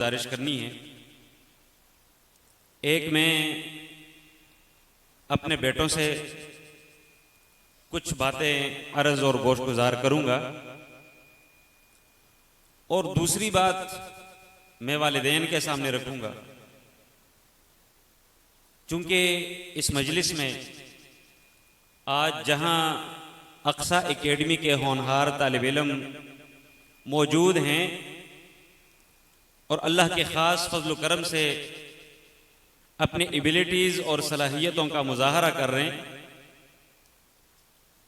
गुजारिश करनी है। एक, मैं अपने बेटों से कुछ बातें अर्ज और गोशगुजार करूंगा, और दूसरी बात मैं वालिदैन के सामने रखूंगा। चूंकि इस मजलिस में आज जहां अक्सा एकेडमी के होनहार तालिब इल्म मौजूद हैं और अल्लाह के ख़ास फजल करम से अपनी एबिलिटीज़ और सलाहियतों का मुजाहरा कर रहे हैं,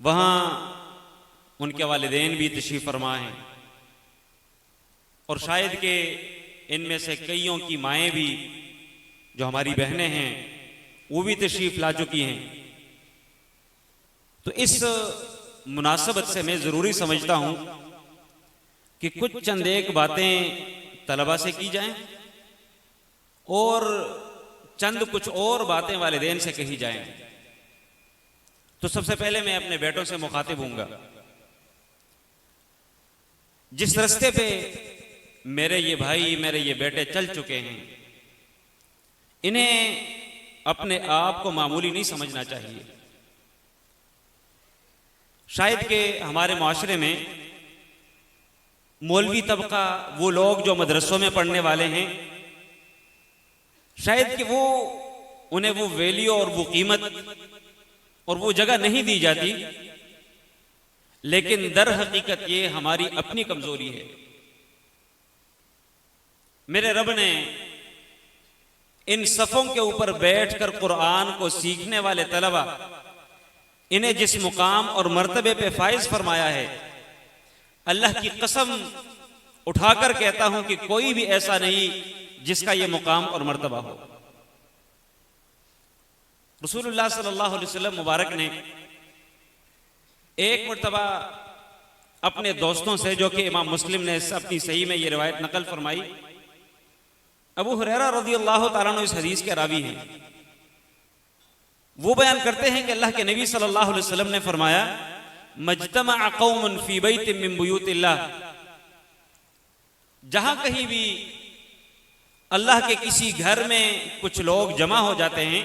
वहाँ उनके वालिदैन भी तशरीफ़ फरमा हैं, और शायद कि इनमें से कईयों की माएँ भी जो हमारी बहनें हैं वो भी तशरीफ़ ला चुकी हैं। तो इस मुनासबत से मैं ज़रूरी समझता हूँ कि कुछ चंद एक बातें तलबा से की जाएं और चंद कुछ और बातें वालिदैन से कही जाएं। तो सबसे पहले मैं अपने बेटों से मुखातिब हूंगा। जिस रास्ते पे मेरे ये भाई, मेरे ये बेटे चल चुके हैं, इन्हें अपने आप को मामूली नहीं समझना चाहिए। शायद कि हमारे माशरे में मौलवी तबका, वो लोग जो मदरसों में पढ़ने वाले हैं, शायद कि वो उन्हें वो वैल्यू और वो कीमत और वो जगह नहीं दी जाती, लेकिन दर हकीकत ये हमारी अपनी कमजोरी है। मेरे रब ने इन सफ़ों के ऊपर बैठकर कुरान को सीखने वाले तलबा, इन्हें जिस मुकाम और मर्तबे पे फाइज फरमाया है, अल्लाह की कसम उठाकर कहता हूं कि कोई भी ऐसा नहीं जिसका यह मुकाम और मर्तबा हो। रसूलुल्लाह सल्लल्लाहु अलैहि वसल्लम मुबारक ने एक मर्तबा अपने दोस्तों से, जो कि इमाम मुस्लिम ने अपनी सही में यह रिवायत नकल फरमाई, अबू हुरैरा रज़ियल्लाहु ताला अन्हु इस हदीस के रावी हैं, वो बयान करते हैं कि अल्लाह के नबी सल्लल्लाहु अलैहि वसल्लम ने फरमाया, मज्तमा कौमुन फी बैतिन मिन बुयूतिल्लाह, जहां कहीं भी अल्लाह के किसी घर में कुछ लोग जमा हो जाते हैं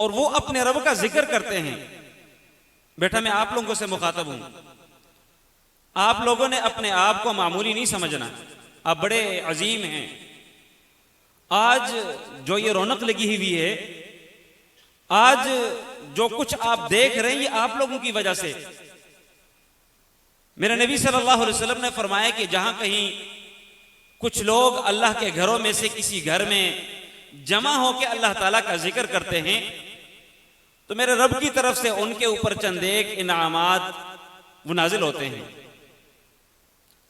और वो अपने रब का जिक्र करते हैं। बेटा, मैं आप लोगों से मुखातब हूं, आप लोगों ने अपने आप को मामूली नहीं समझना, आप बड़े अजीम हैं। आज जो ये रौनक लगी हुई है, आज जो कुछ आप देख रहे हैं, ये आप लोगों की वजह से। मेरे नबी सल्लल्लाहु अलैहि वसल्लम ने फरमाया कि जहां कहीं कुछ लोग अल्लाह के घरों में से किसी घर में जमा होकर अल्लाह ताला का जिक्र करते हैं, तो मेरे रब की तरफ से उनके ऊपर चंद एक इनामात वो नाजिल होते हैं।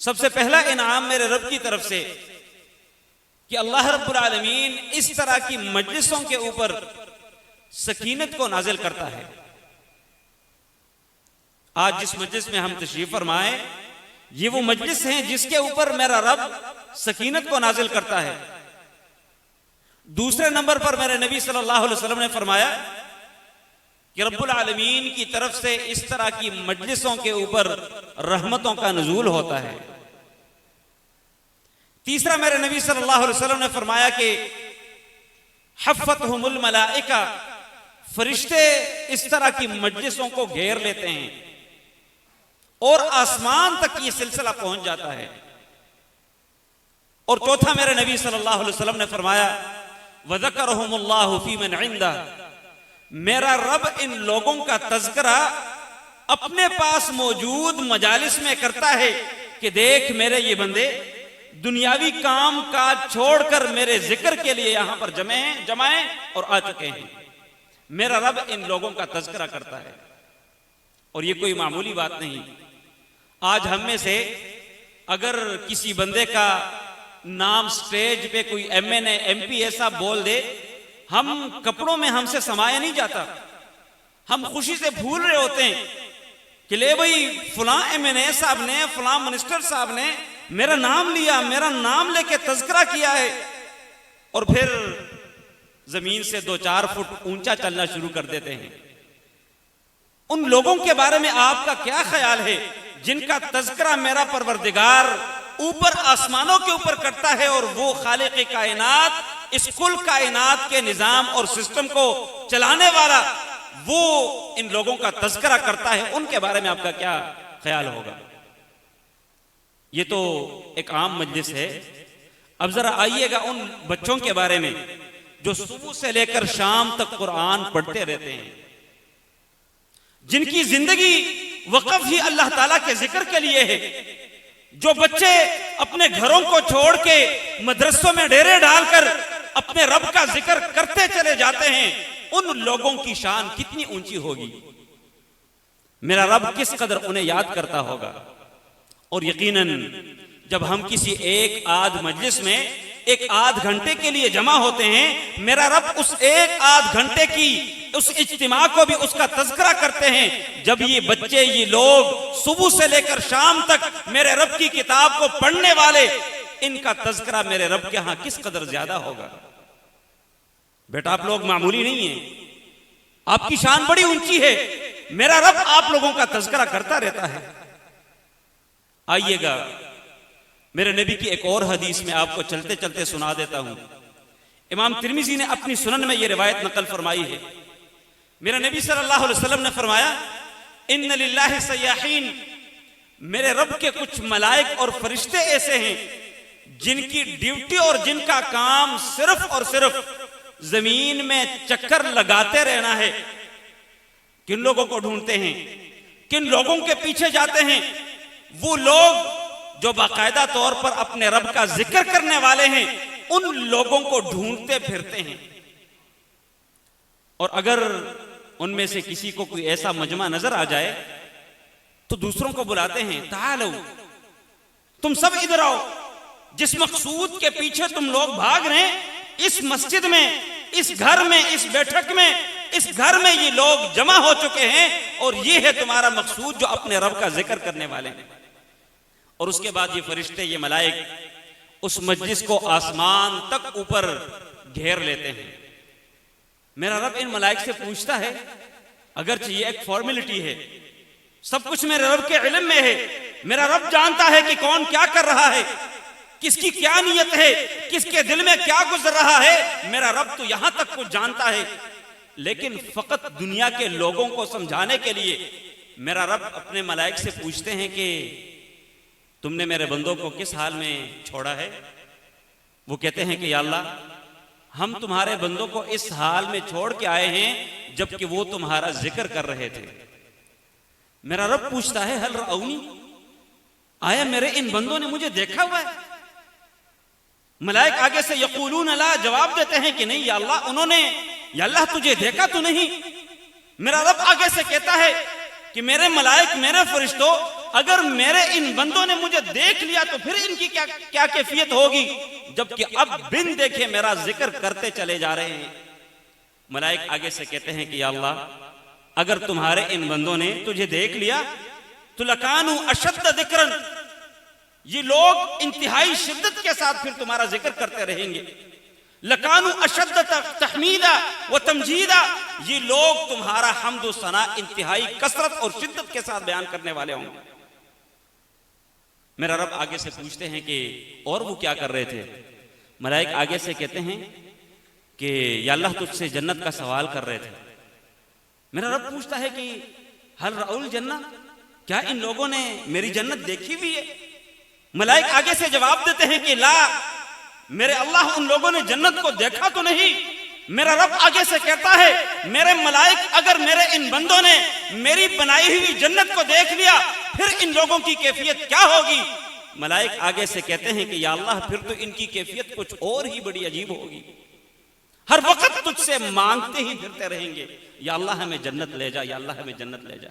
सबसे पहला इनाम मेरे रब की तरफ से कि अल्लाह रब्बुल आलमीन इस तरह की मजलिसों के ऊपर सकीनत को नाजिल करता है। आज जिस मजलिस में हम तशरीफ फरमाए, ये वो मजलिस है जिसके ऊपर मेरा रब सकीनत को नाजिल करता है। दूसरे नंबर पर मेरे नबी सल्लल्लाहु अलैहि वसल्लम ने फरमाया कि रब्बुल आलमीन की तरफ से इस तरह की मजलिसों के ऊपर रहमतों का नुज़ूल होता है। तीसरा, मेरे नबी सल्लल्लाहु अलैहि वसल्लम ने फरमाया कि हफ़्फ़तहुमुल मलाइका, फरिश्ते इस तरह की मजलिसों को घेर लेते हैं और आसमान तक ये सिलसिला पहुंच जाता है। और चौथा, मेरे नबी सल्लल्लाहु अलैहि वसल्लम ने फरमाया, वज़करहुमुल्लाहु फी मन इंदा, मेरा रब इन लोगों का तज़किरा अपने पास मौजूद मजालिस में करता है कि देख मेरे ये बंदे दुनियावी काम काज छोड़कर मेरे जिक्र के लिए यहां पर जमाए और आ चुके हैं। मेरा रब इन लोगों का तज़किरा करता है, और ये कोई मामूली बात नहीं। आज हम में से अगर किसी बंदे का नाम स्टेज पे कोई MNA MP ऐसा बोल दे, हम कपड़ों में हमसे समाया नहीं जाता, हम खुशी से भूल रहे होते हैं कि ले भाई फलां MNA साहब ने, फलां मिनिस्टर साहब ने मेरा नाम लिया, मेरा नाम लेके तज़किरा किया है, और फिर जमीन से 2-4 फुट ऊंचा चलना शुरू कर देते हैं। उन लोगों के बारे में आपका क्या ख्याल है जिनका तज़किरा मेरा परवरदिगार ऊपर आसमानों के ऊपर करता है और वो खालिक कायनात, इस कुल कायनात के निजाम और सिस्टम को चलाने वाला, वो इन लोगों का तज़किरा करता है, उनके बारे में आपका क्या ख्याल होगा? ये तो एक आम मजलिस है। अब जरा आइएगा उन बच्चों के बारे में जो सुबह से लेकर शाम तक कुरान पढ़ते रहते हैं, जिनकी जिंदगी वक़्फ़ ही अल्लाह ताला के जिक्र के लिए है। जो बच्चे अपने घरों को छोड़ के मदरसों में डेरे डालकर अपने रब का जिक्र करते चले जाते हैं, उन लोगों की शान कितनी ऊंची होगी। मेरा रब किस कदर उन्हें याद करता होगा। और यकीनन जब हम किसी एक आध मजलिस में एक आध घंटे के लिए जमा होते हैं, मेरा रब उस एक आध घंटे की उस इज्तिमा को भी उसका तज़किरा करते हैं। जब ये बच्चे, ये लोग सुबह से लेकर शाम तक मेरे रब की किताब को पढ़ने वाले, इनका तज़किरा मेरे रब के यहां किस कदर ज्यादा होगा। बेटा, आप लोग मामूली नहीं है, आपकी शान बड़ी ऊंची है। मेरा रब आप लोगों का तज़किरा करता रहता है। आइएगा मेरे नबी की एक और हदीस में आपको चलते चलते सुना देता हूं। इमाम तिर्मिज़ी ने अपनी सुनन में यह रिवायत नकल फरमाई है। मेरा नबी सल्लल्लाहु अलैहि वसल्लम ने फरमाया, इन्ना लिल्लाहि सय्याहीन, मेरे रब के कुछ मलाइक और फरिश्ते ऐसे हैं जिनकी ड्यूटी और जिनका काम सिर्फ और सिर्फ जमीन में चक्कर लगाते रहना है। किन लोगों को ढूंढते हैं, किन लोगों के पीछे जाते हैं? वो लोग जो बाकायदा तौर पर अपने रब का जिक्र करने वाले हैं, उन लोगों को ढूंढते फिरते हैं। और अगर उनमें से किसी को कोई ऐसा मजमा नजर आ जाए तो दूसरों को बुलाते हैं, तालो, तुम सब इधर आओ, जिस मकसूद के पीछे तुम लोग भाग रहे हैं, इस मस्जिद में, इस घर में, इस बैठक में, इस घर में ये लोग जमा हो चुके हैं और ये है तुम्हारा मकसूद, जो अपने रब का जिक्र करने वाले हैं। और उसके बाद ये फरिश्ते, ये मलाइक उस मजलिस को आसमान तक ऊपर घेर लेते हैं। मेरा रब इन मलाइक से पूछता है, अगरचे ये एक फॉर्मेलिटी है, सब कुछ मेरे रब के इल्म में है, मेरा रब जानता है कि कौन क्या कर रहा है, किसकी क्या नियत है, किसके दिल में क्या गुजर रहा है, मेरा रब तो यहां तक कुछ जानता है। लेकिन फकत दुनिया के लोगों को समझाने के लिए मेरा रब अपने मलाइक से पूछते हैं कि तुमने मेरे बंदों को किस हाल में छोड़ा है? वो कहते हैं कि या अल्लाह, हम तुम्हारे बंदों को इस हाल में छोड़ के आए हैं जबकि वो तुम्हारा जिक्र कर रहे थे। मेरा रब पूछता है, हल रअउनी, आया मेरे इन बंदों ने मुझे देखा हुआ है? मलाइक आगे से यक़ूलून ला, जवाब देते हैं कि नहीं या अल्लाह, उन्होंने, या अल्लाह तुझे देखा तो नहीं। मेरा रब आगे से कहता है कि मेरे मलाइक, मेरे फरिश्तों, अगर मेरे इन बंदों ने मुझे देख लिया तो फिर इनकी क्या क्या कैफियत होगी, जबकि अब बिन देखे मेरा जिक्र करते चले जा रहे हैं। मलाइक आगे से कहते हैं कि या अल्लाह, अगर तुम्हारे इन बंदों ने तुझे देख लिया तो लकानू अशद्द जिक्रन, ये लोग इंतहाई शिद्दत के साथ फिर तुम्हारा जिक्र करते रहेंगे। लकानू अशद्द तहमीदा व तमजीदा, ये लोग तुम्हारा हम्द व सना इंतहाई कसरत और शिद्दत के साथ बयान करने वाले होंगे। मेरा रब आगे से पूछते हैं कि और वो क्या कर रहे थे? मलाइक आगे से कहते हैं कि या अल्लाह, तुझसे जन्नत का सवाल कर रहे थे। मेरा रब पूछता है कि हल रअउल जन्नत, क्या इन लोगों ने मेरी जन्नत देखी हुई है? मलाइक आगे से जवाब देते हैं कि ला, मेरे अल्लाह, उन लोगों ने जन्नत को देखा तो नहीं। मेरा रब आगे से कहता है, मेरे मलाइक, अगर मेरे इन बंदों ने मेरी बनाई हुई जन्नत को देख लिया फिर इन लोगों की कैफियत क्या होगी? मलाइक आगे से कहते हैं कि या अल्लाह, फिर तो इनकी कैफियत कुछ और ही बड़ी अजीब होगी। हर वक्त तुझसे मांगते ही फिरते रहेंगे, या अल्लाह हमें जन्नत ले जा, या अल्लाह हमें जन्नत ले जा।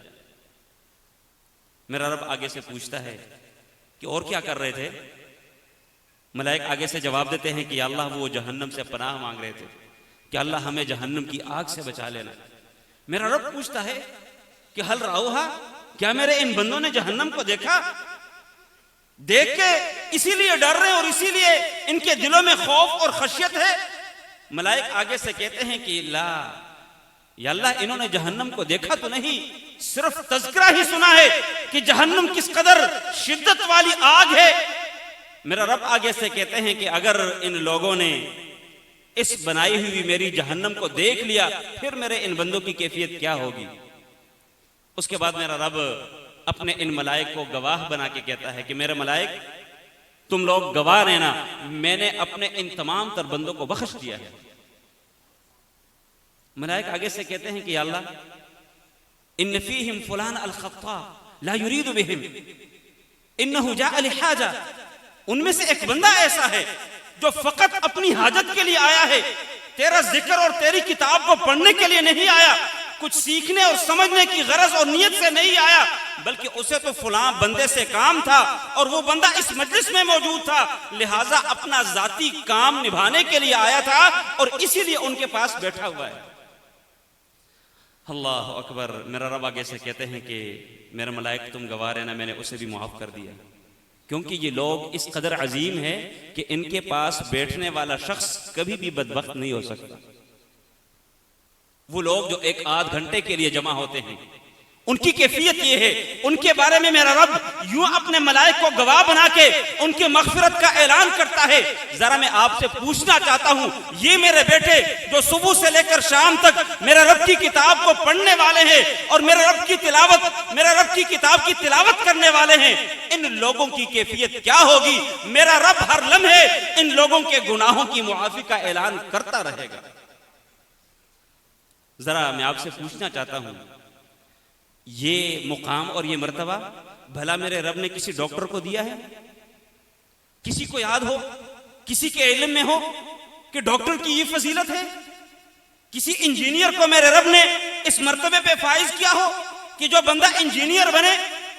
मेरा रब आगे से पूछता है कि और क्या कर रहे थे? मलाइक आगे से जवाब देते हैं कि अल्लाह, वो जहन्नम से पनाह मांग रहे थे कि अल्लाह हमें जहन्नम की आग से बचा लेना। मेरा रब पूछता है कि हल रअउहा, क्या मेरे इन बंदों ने जहन्नम को देखा? देख के इसीलिए डर रहे और इसीलिए इनके दिलों में खौफ और खशियत है? मलाइक आगे से कहते हैं कि ला, या अल्लाह, इन्होंने जहन्नम को देखा तो नहीं, सिर्फ तज़किरा ही सुना है कि जहन्नम किस कदर शिद्दत वाली आग है। मेरा रब आगे से कहते हैं कि अगर इन लोगों ने इस बनाई हुई मेरी जहन्नम को देख लिया, फिर मेरे इन बंदों की कैफियत क्या होगी। उसके बाद मेरा रब अपने इन मलाइक को गवाह बना के कहता है कि मेरे मलाइक तुम लोग गवाह रहना, मैंने अपने इन तमाम तर बंदों को बख्श दिया है। मलाइक आगे से कहते हैं कि या अल्लाह, इन फीहिम फुलान अल खत्ता ला युरीदु बिहिम इन्नहु जाअ लिहाजा। उनमें से एक बंदा ऐसा है जो फकत अपनी हाजत के लिए आया है, तेरा जिक्र और तेरी किताब को पढ़ने के लिए नहीं आया, कुछ सीखने और समझने की गरज और नियत से नहीं आया, बल्कि उसे तो फलां बंदे से काम था और वो बंदा इस मजलिस में मौजूद था, लिहाजा अपना जाती काम निभाने के लिए आया था और इसीलिए उनके पास बैठा हुआ है। अल्लाह अकबर। मेरा रब आगे से कहते हैं कि मेरे मलाइक तुम गवाह रहना, मैंने उसे भी मुआफ कर दिया, क्योंकि ये लोग इस कदर अजीम है कि इनके पास बैठने वाला शख्स कभी भी बदबख्त नहीं हो सकता। वो लोग जो एक आध घंटे के लिए जमा होते हैं, उनकी कैफियत ये है, उनके बारे में मेरा रब यूं अपने मलाइक को गवाह बना के उनके मगफिरत का ऐलान करता है। जरा मैं आपसे पूछना चाहता हूं, ये मेरे बेटे जो सुबह से लेकर शाम तक मेरे रब की किताब को पढ़ने वाले हैं और मेरे रब की किताब की तिलावत करने वाले हैं, इन लोगों की कैफियत क्या होगी। मेरा रब हर लम्हे इन लोगों के गुनाहों की मुआफी का ऐलान करता रहेगा। जरा मैं आपसे पूछना चाहता हूं, ये मुकाम और ये मर्तबा भला मेरे रब ने किसी डॉक्टर को दिया है? किसी को याद हो, किसी के इल्म में हो कि डॉक्टर की ये फजीलत है? किसी इंजीनियर को मेरे रब ने इस मर्तबे पे फाइज किया हो कि जो बंदा इंजीनियर बने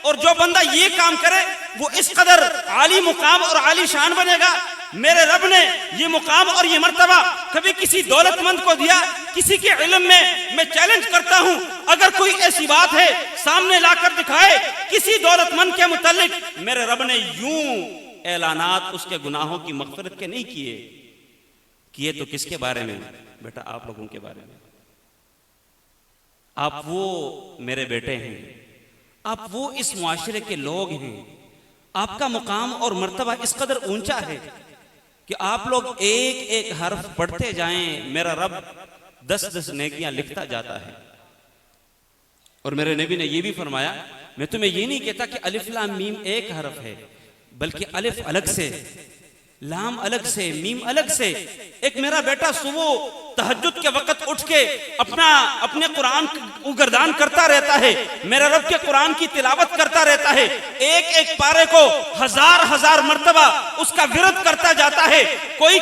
और जो बंदा ये काम करे वो इस कदर आली मुकाम और आली शान बनेगा? मेरे रब ने ये मुकाम और ये मर्तबा कभी किसी दौलतमंद को दिया? किसी के इल्म में मैं चैलेंज करता हूं, अगर कोई ऐसी बात है सामने लाकर दिखाए किसी दौलतमंद के मुतालिक मेरे रब ने यूं ऐलानात उसके गुनाहों की मगफिरत के नहीं किए तो किसके बारे में? बेटा आप लोगों के बारे में। आप वो मेरे बेटे हैं, आप वो इस मुआशरे के लोग हैं, आपका मुकाम और मर्तबा इस कदर ऊंचा है कि आप लोग एक एक हर्फ पढ़ते जाएं, मेरा रब 10-10 नेकियां लिखता जाता है। और मेरे नबी ने यह भी फरमाया, मैं तुम्हें यह नहीं कहता कि अलिफ लाम मीम एक हर्फ है, बल्कि अलिफ अलग से, लाम अलग से, मीम अलग से। एक मेरा बेटा सुबह तहज्जुद के वक्त उठ के अपने कुरान को गर्दान करता रहता है, मेरे रब के कुरान की तिलावत करता रहता है, एक एक पारे को हजार मर्तबा उसका विरद करता जाता है। कोई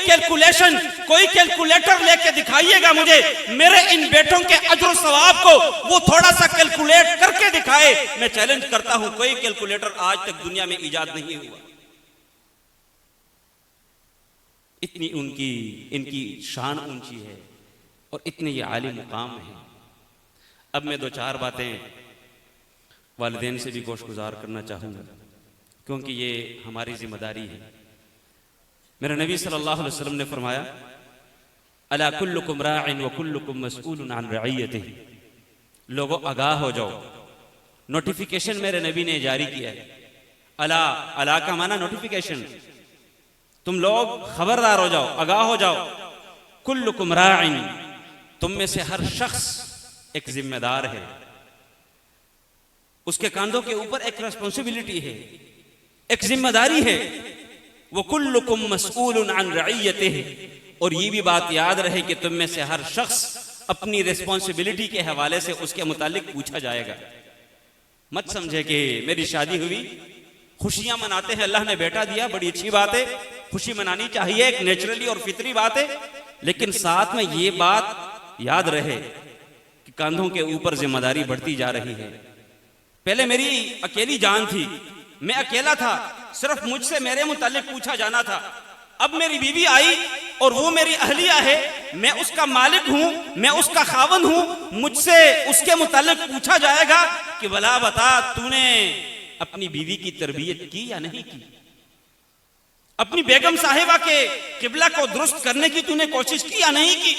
कैलकुलेटर लेके दिखाइएगा मुझे, मेरे इन बेटों के अज्र सवाब को वो थोड़ा सा कैलकुलेट करके दिखाए। मैं चैलेंज करता हूं, कोई कैलकुलेटर आज तक दुनिया में इजाद नहीं हुआ। इतनी इनकी शान ऊंची है और इतने ये आली मुकाम है। अब मैं 2-4 बातें वालिदैन से भी गोशगुजार करना चाहूंगा, क्योंकि ये हमारी जिम्मेदारी है। मेरे नबी सल्लल्लाहु अलैहि वसल्लम ने फरमाया, अला कुल्लुकुम राइन व कुल्लुकुम मसऊलुन अन रइयतिही। लोगों आगाह हो जाओ, नोटिफिकेशन मेरे नबी ने जारी किया है। अला का माना नोटिफिकेशन, तुम लोग खबरदार हो जाओ, आगाह हो जाओ। कुल्लुकुम राइन, तुम में से हर शख्स एक जिम्मेदार है, उसके कंधों के ऊपर एक रिस्पांसिबिलिटी है, एक जिम्मेदारी है। वो कुल्लुकुम मसऊलुन अन रइयतिही, और ये भी बात याद रहे कि तुम में से हर शख्स अपनी रिस्पांसिबिलिटी के हवाले से उसके मुतालिक पूछा जाएगा। मत समझे कि मेरी शादी हुई, खुशियां मनाते हैं, अल्लाह ने बेटा दिया, बड़ी अच्छी बात है, खुशी मनानी चाहिए, एक नेचुरली और फितरी बात है, लेकिन साथ में ये बात याद रहे कि कंधों के ऊपर जिम्मेदारी बढ़ती जा रही है। पहले मेरी अकेली जान थी, मैं अकेला था, सिर्फ मुझसे मेरे मुतालिक पूछा जाना था। अब मेरी बीवी आई और वो मेरी अहलिया है, मैं उसका मालिक हूं, मैं उसका खावंद हूं, मुझसे उसके मुतालिक पूछा जाएगा कि भला बता तूने अपनी बीवी की तरबियत की या नहीं की, अपनी बेगम साहिबा के किबला को दुरुस्त करने की तूने कोशिश की या नहीं की।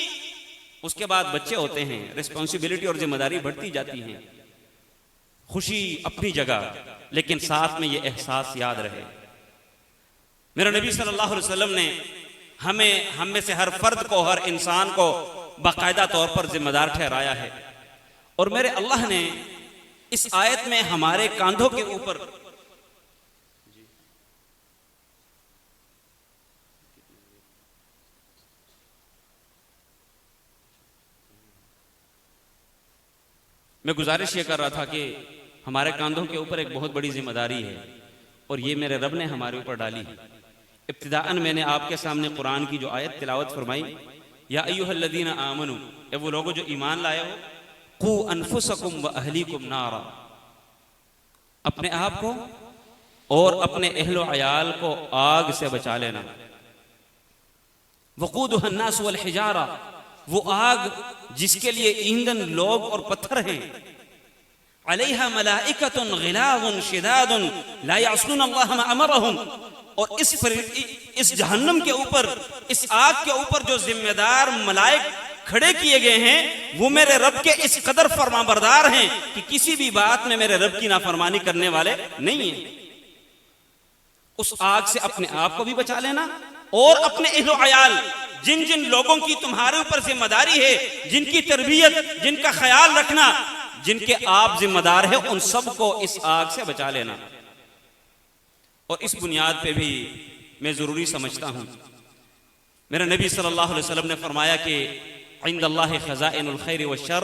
उसके बाद बच्चे होते हैं, रिस्पांसिबिलिटी और जिम्मेदारी बढ़ती जाती है। खुशी अपनी जगह, लेकिन साथ में ये एहसास याद रहे, मेरा नबी सल्लल्लाहु अलैहि वसल्लम ने हम में से हर फर्द को, हर इंसान को बाकायदा तौर पर जिम्मेदार ठहराया है। और मेरे अल्लाह ने इस आयत में हमारे कांधों के ऊपर मैं गुजारिश ये कर रहा था कि हमारे कांधों के ऊपर एक बहुत बड़ी जिम्मेदारी है और ये मेरे रब ने हमारे ऊपर डाली है। इब्तिदाअन मैंने आपके सामने कुरान की जो आयत तिलावत फरमाई, या अय्युहल्लज़ीना आमनू, ए वो लोगों जो ईमान लाए हो, कू अनफुसकुम व अहलीकुम नारा, अपने आप को और अपने अहलो अयाल को आग से बचा लेना। वक़ूदुहा अन्नास वल हिजारा, वो आग जिसके लिए ईंधन लोग और पत्थर हैं। अलैहा मलाइकतुन गिलाज़ुन शिदादुन ला यअसून अल्लाह मा अमरहुम, और इस जहन्नम के ऊपर, इस आग के ऊपर जो जिम्मेदार मलाइक खड़े किए गए हैं, वो मेरे रब के इस कदर फरमाबरदार हैं कि किसी भी बात में मेरे रब की नाफरमानी करने वाले नहीं हैं। उस आग से अपने आप को भी बचा लेना और अपने अहलो अयाल, जिन जिन लोगों की तुम्हारे ऊपर जिम्मेदारी है, जिनकी तरबियत, जिनका ख्याल रखना, जिनके आप जिम्मेदार है, उन सबको इस आग से बचा लेना। और इस बुनियाद पे भी मैं जरूरी समझता हूं, मेरा नबी सल्लल्लाहु अलैहि वसल्लम ने फरमाया कि इंदल्लाहि खज़ाइनुल खैर व शर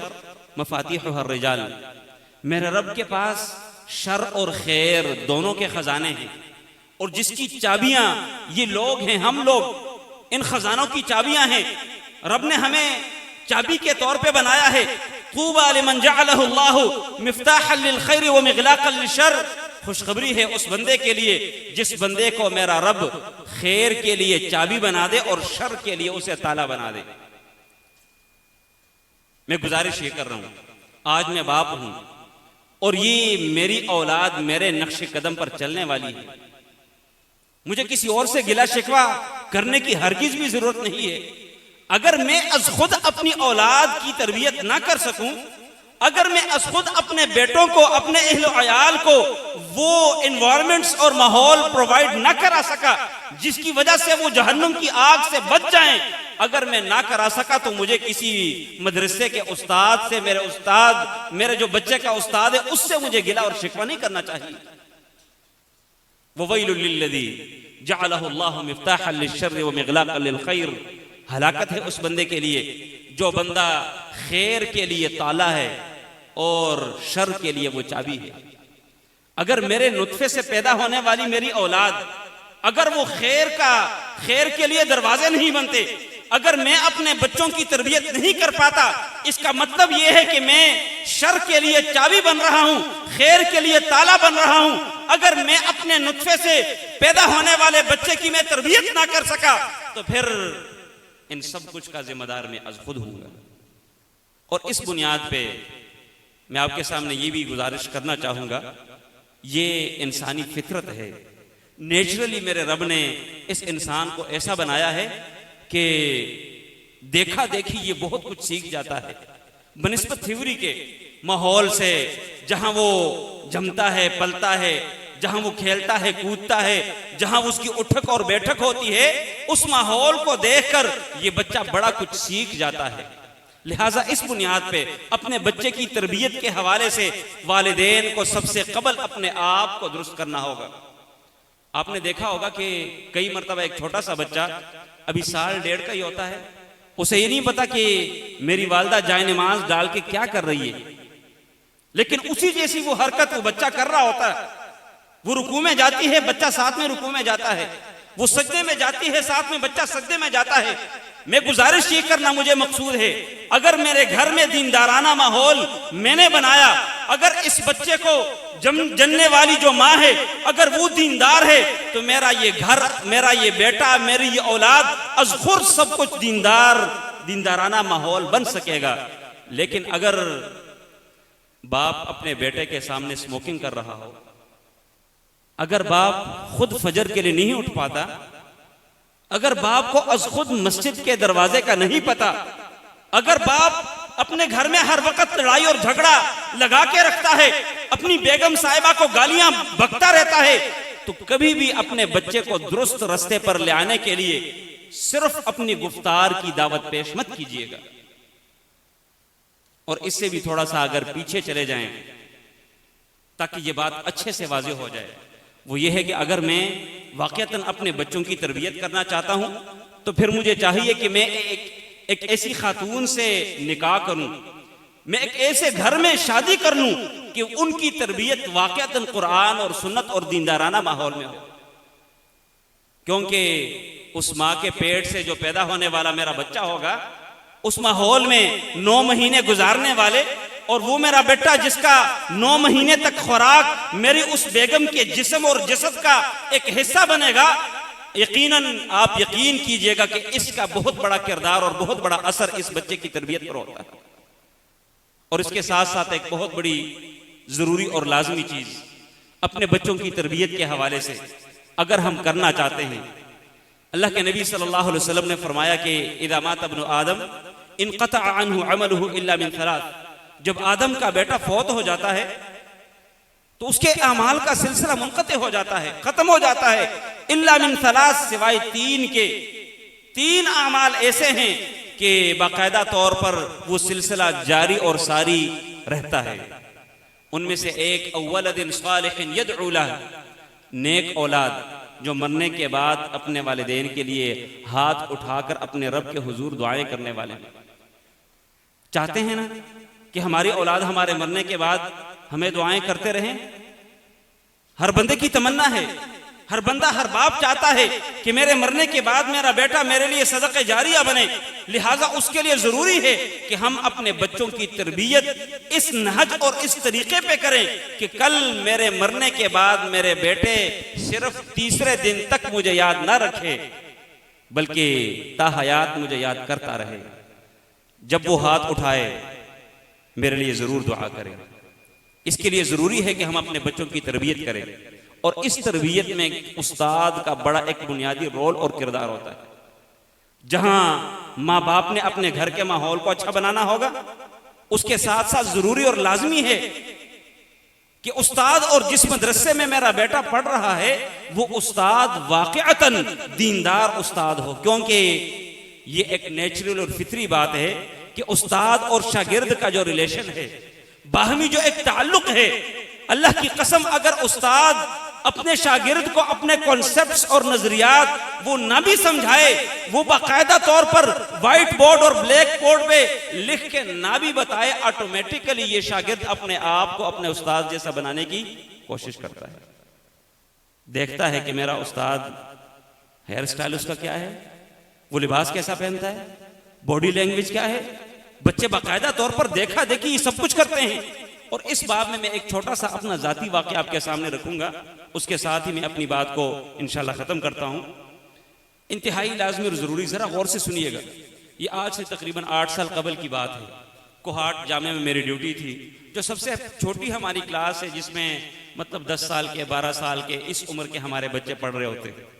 मफातिहुर रिजाल, मेरे रब के पास शर और खैर दोनों के खजाने हैं, और जिसकी चाबियां ये लोग हैं, हम लोग इन खजानों की चाबियां हैं। रब ने हमें चाबी के तौर पे बनाया है। तूबा लिमन जअलहु अल्लाहु मिफ्ताहन लिल खैर व मिग़लाक़न लिश्शर, खुशखबरी है उस बंदे के लिए जिस बंदे को मेरा रब खैर के लिए चाबी बना दे और शर के लिए उसे ताला बना दे। मैं गुजारिश ये कर रहा हूं, आज मैं बाप हूं और ये मेरी औलाद मेरे नक्शे कदम पर चलने वाली है। मुझे किसी और से गिला शिकवा करने की हरगिज भी जरूरत नहीं है। अगर मैं अज खुद अपनी औलाद की तरबियत ना कर सकूं, अगर मैं अज खुद अपने बेटों को, अपने अहलो अयाल को वो एनवायरमेंट्स और माहौल प्रोवाइड ना करा सका जिसकी वजह से वो जहन्नुम की आग से बच जाएं, अगर मैं ना करा सका तो मुझे किसी मदरसे के उस्ताद से, मेरे उस्ताद, मेरे जो बच्चे का उस्ताद है, उससे मुझे गिला और शिकवा नहीं करना चाहिए। ववैलुल लिल्लज़ी जअलहु अल्लाहु मिफ्ताहन लिश्शर्रि व मिग़लाक़न लिलखैर, हलाकत है उस बंदे के लिए जो बंदा खैर के लिए ताला है और शर के लिए वो चाबी है। अगर मेरे नुत्फे से पैदा होने वाली मेरी औलाद, अगर वो खैर के लिए दरवाजे नहीं बनते, अगर मैं अपने बच्चों की तरबियत नहीं कर पाता, इसका मतलब यह है कि मैं शर के लिए चाबी बन रहा हूं, खैर के लिए ताला बन रहा हूं। अगर मैं अपने नुत्फे से पैदा होने वाले बच्चे की मैं तरबियत ना कर सका तो फिर इन सब कुछ का जिम्मेदार मैं आज खुद हूंगा। और इस बुनियाद पे मैं आपके सामने ये भी गुजारिश करना चाहूंगा, ये इंसानी फितरत है। नेचुरली मेरे रब ने इस इंसान को ऐसा बनाया है कि देखा देखी ये बहुत कुछ सीख जाता है बनिस्बत थ्योरी के माहौल से, जहां वो जमता है, पलता है, जहां वो खेलता है, कूदता है, जहां उसकी उठक और बैठक होती है, उस माहौल को देखकर ये बच्चा बड़ा कुछ सीख जाता है। लिहाजा इस बुनियाद पे अपने बच्चे की तरबियत के हवाले से वालिदैन को सबसे कबल अपने आप को दुरुस्त करना होगा। आपने देखा होगा कि कई मरतबा एक छोटा सा बच्चा अभी साल डेढ़ का ही होता है, उसे ये नहीं पता कि मेरी वालदा जाए नमाज डाल के क्या कर रही है, लेकिन उसी जैसी वो हरकत वो बच्चा कर रहा होता है। वो रुकू में जाती है, बच्चा साथ में रुकू में जाता है, वो सजदे में जाती है, साथ में बच्चा सजदे में जाता है। मैं गुजारिश ये करना मुझे मकसूद है, अगर मेरे घर में दीनदाराना माहौल मैंने बनाया, अगर इस बच्चे को जन्ने वाली जो माँ है अगर वो दीनदार है, तो मेरा ये घर, मेरा ये बेटा, मेरी ये औलाद अज़खुर सब कुछ दीनदाराना माहौल बन सकेगा। लेकिन अगर बाप अपने बेटे के सामने स्मोकिंग कर रहा हो, अगर बाप खुद फजर के लिए नहीं उठ पाता, अगर बाप को अज खुद मस्जिद के दरवाजे का नहीं पता, अगर बाप अपने घर में हर वक्त लड़ाई और झगड़ा लगा के रखता है, अपनी बेगम साहिबा को गालियां बकता रहता है, तो कभी भी अपने बच्चे को दुरुस्त रास्ते पर ले आने के लिए सिर्फ अपनी गुफ्तार की दावत पेश मत कीजिएगा। और इससे भी थोड़ा सा अगर पीछे चले जाएं ताकि ये बात अच्छे से वाज़ेह हो जाए, वो ये है कि अगर मैं वाक़ईतन अपने बच्चों की तरबियत करना चाहता हूं तो फिर मुझे चाहिए कि मैं एक ऐसी खातून से निकाह करूं, मैं एक ऐसे घर में शादी कर लूं कि उनकी तरबियत वाक़ईतन कुरान और सुन्नत और दीनदाराना माहौल में हो। क्योंकि उस माँ के पेट से जो पैदा होने वाला मेरा बच्चा होगा, उस माहौल में 9 महीने गुजारने वाले, और वो मेरा बेटा जिसका 9 महीने तक खुराक मेरी उस बेगम के जिस्म और जसद का एक हिस्सा बनेगा, यकीनन आप यकीन कीजिएगा कि इसका बहुत बड़ा किरदार और बहुत बड़ा असर इस बच्चे की तरबियत पर होता है। और इसके साथ साथ एक बहुत बड़ी जरूरी और लाजमी चीज अपने बच्चों की तरबियत के हवाले से अगर हम करना चाहते हैं, अल्लाह के नबी सल्लल्लाहु अलैहि वसल्लम ने फरमाया कि इज़ा माता इब्नु आदम इनक़ता अन्हु अमलुहु इल्ला मिन सलास, जब आदम का बेटा फौत हो जाता है तो उसके अमाल का सिलसिला मुनक़ते हो जाता है, खत्म हो जाता है, इल्ला मिन सलास, सिवाय 3 के। 3 अमाल ऐसे हैं कि बाकायदा तौर पर वो सिलसिला जारी और सारी रहता है। उनमें से एक अव्वलदिन सालिहिन यदउ लह, नेक औलाद जो मरने के बाद अपने वालिदैन के लिए हाथ उठाकर अपने रब के हुजूर दुआएं करने वाले। चाहते हैं ना कि हमारी औलाद हमारे मरने के बाद हमें दुआएं करते रहें? हर बंदे की तमन्ना है, हर बंदा, हर बाप चाहता है कि मेरे मरने के बाद मेरा बेटा मेरे लिए सदक़े जारिया बने। लिहाजा उसके लिए जरूरी है कि हम अपने बच्चों की तरबियत इस नहज और इस तरीके पे करें कि कल मेरे मरने के बाद मेरे बेटे सिर्फ तीसरे दिन तक मुझे याद ना रखे, बल्कि ताहयात मुझे याद करता रहे। जब वो हाथ उठाए मेरे लिए जरूर दुआ करें। इसके लिए जरूरी है कि हम अपने बच्चों की तरबियत करें, और इस तरबियत में उस्ताद का बड़ा एक बुनियादी रोल और किरदार होता है। जहां माँ बाप ने अपने घर के माहौल को अच्छा बनाना होगा, उसके साथ साथ जरूरी और लाजमी है कि उस्ताद और जिस मदरसे में मेरा बेटा पढ़ रहा है वो उस्ताद वाक़ईतन दीनदार उस्ताद हो। क्योंकि ये एक नेचुरल और फितरी बात है कि उस्ताद और शागिर्द का जो रिलेशन है, बाहमी जो एक ताल्लुक है, अल्लाह की कसम अगर उस्ताद अपने शागिर्द को अपने कॉन्सेप्ट्स और नजरियात वो ना भी समझाए, वो बाकायदा तौर पर व्हाइट बोर्ड और ब्लैक बोर्ड पे लिख के ना भी बताए, ऑटोमेटिकली ये शागिर्द अपने आप को अपने उस्ताद जैसा बनाने की कोशिश करता है। देखता है कि मेरा उस्ताद हेयर स्टाइल उसका क्या है, वो लिबास कैसा पहनता है, बॉडी लैंग्वेज क्या है। बच्चे बाकायदा तौर पर देखा देखी सब कुछ करते हैं। और इस बाब में मैं एक छोटा सा अपना जाती वाक़या आपके सामने रखूंगा, उसके साथ ही मैं अपनी बात को इंशाल्लाह ख़त्म करता हूँ। इंतहाई लाजमी और ज़रूरी, ज़रा गौर से सुनिएगा। ये आज से तकरीबन 8 साल कबल की बात है। कोहाट जामे में मेरी ड्यूटी थी। जो सबसे छोटी हमारी क्लास है, जिसमें मतलब 10 साल के 12 साल के इस उम्र के हमारे बच्चे पढ़ रहे होते थे।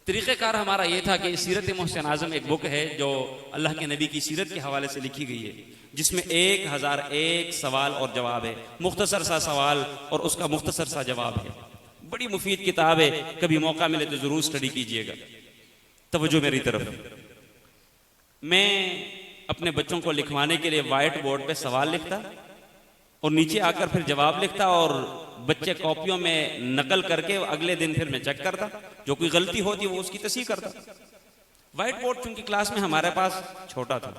तरीक़ेकार हमारा ये था कि सीरत मोहसिन आज़म एक बुक है जो अल्लाह के नबी की सीरत के हवाले से लिखी गई है, जिसमें 1001 सवाल और जवाब है। मुख्तसर सा सवाल और उसका मुख्तसर सा जवाब है। बड़ी मुफीद किताब है, कभी मौका मिले तो ज़रूर स्टडी कीजिएगा। तवज्जो मेरी तरफ। मैं अपने बच्चों को लिखवाने के लिए वाइट बोर्ड पे सवाल लिखता और नीचे आकर फिर जवाब लिखता, और बच्चे कॉपियों में नकल करके अगले दिन फिर मैं चेक करता, जो कोई गलती होती वो उसकी तस्हीह करता। वाइट बोर्ड चूंकि क्लास में हमारे पास छोटा था,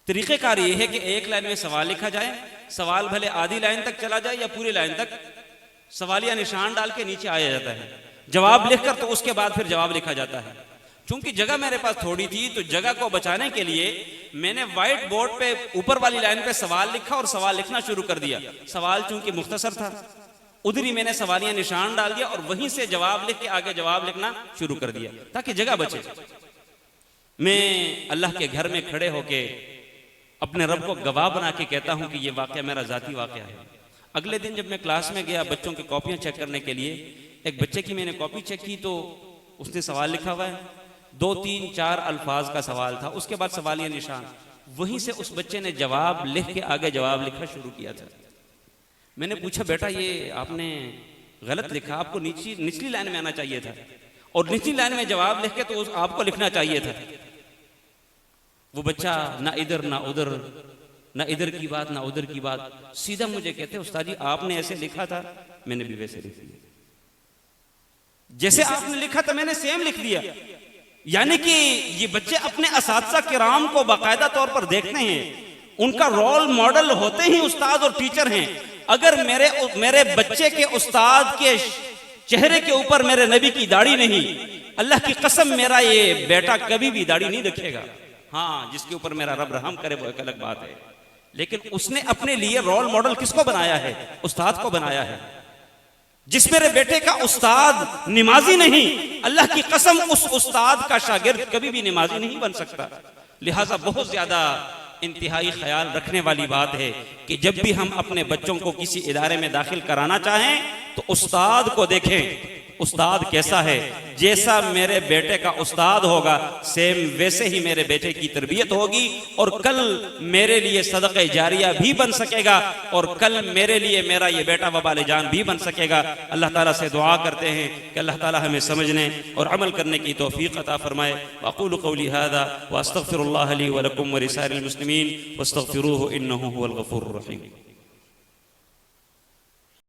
तरीक़ेकार ये है कि एक लाइन में सवाल लिखा जाए, सवाल भले आधी लाइन तक चला जाए या पूरी लाइन तक, सवालिया निशान डाल के नीचे आया जाता है। जवाब लिखकर तो उसके बाद फिर जवाब लिखा जाता है। चूंकि जगह मेरे पास थोड़ी थी तो जगह को बचाने के लिए मैंने व्हाइट बोर्ड पे ऊपर वाली लाइन पे सवाल लिखा और सवाल लिखना शुरू कर दिया। सवाल चूंकि मुख्तसर था, उधर ही मैंने सवालिया निशान डाल दिया और वहीं से जवाब लिख के आगे जवाब लिखना शुरू कर दिया ताकि जगह बचे। मैं अल्लाह के घर में खड़े होके अपने रब को गवाह बना के कहता हूं कि यह वाकया मेरा जाती वाकया है। अगले दिन जब मैं क्लास में गया बच्चों की कॉपियां चेक करने के लिए, एक बच्चे की मैंने कॉपी चेक की तो उसने सवाल लिखा हुआ है, 2, 3, 4 अल्फाज का सवाल था, उसके बाद सवालिया निशान। वहीं से उस बच्चे ने जवाब लिख के आगे जवाब लिखना शुरू किया था। मैंने पूछा, बेटा ये आपने गलत लिखा, आपको निचली लाइन में आना चाहिए था, और निचली लाइन में जवाब लिख के तो आपको लिखना चाहिए था। वो बच्चा ना इधर ना उधर, ना इधर की बात ना उधर की बात, सीधा मुझे कहते उस्ताद जी आपने ऐसे लिखा था, मैंने भी वैसे लिख दिया, जैसे आपने लिखा था मैंने सेम लिख दिया। यानी कि ये बच्चे अपने असातिज़ा किराम को बाकायदा तौर पर देखते हैं, उनका रोल मॉडल होते ही उस्ताद और टीचर हैं। अगर मेरे बच्चे के उस्ताद के चेहरे के ऊपर मेरे नबी की दाढ़ी नहीं, अल्लाह की कसम मेरा ये बेटा कभी भी दाढ़ी नहीं रखेगा। हाँ, जिसके ऊपर मेरा रब रहम करे वो एक अलग बात है, लेकिन उसने अपने लिए रोल मॉडल किसको बनाया है? उस्ताद को बनाया है। जिस मेरे बेटे का उस्ताद निमाजी नहीं, अल्लाह की कसम उस उस्ताद का शागिर्द कभी भी निमाजी नहीं बन सकता। लिहाजा बहुत ज्यादा इंतहाई ख्याल रखने वाली बात है कि जब भी हम अपने बच्चों को किसी इदारे में दाखिल कराना चाहें तो उस्ताद को देखें, उस्ताद कैसा है। जैसा मेरे बेटे का उस्ताद होगा सेम वैसे ही मेरे बेटे की तरबियत होगी, और कल मेरे लिए सदक़े जारिया भी बन सकेगा, और कल मेरे लिए मेरा ये बेटा वबाल जान भी बन सकेगा। अल्लाह ताला से दुआ करते हैं कि अल्लाह ताला हमें समझने और अमल करने की तौफीक अता फरमाए। वअक़ूलु क़ौली हाज़ा व अस्तग़फ़िरुल्लाह ली व लकुम व लिसाइरिल मुस्लिमीन वस्तग़फ़िरूहु इन्नहु हुवल गफ़ूरुर रहीम।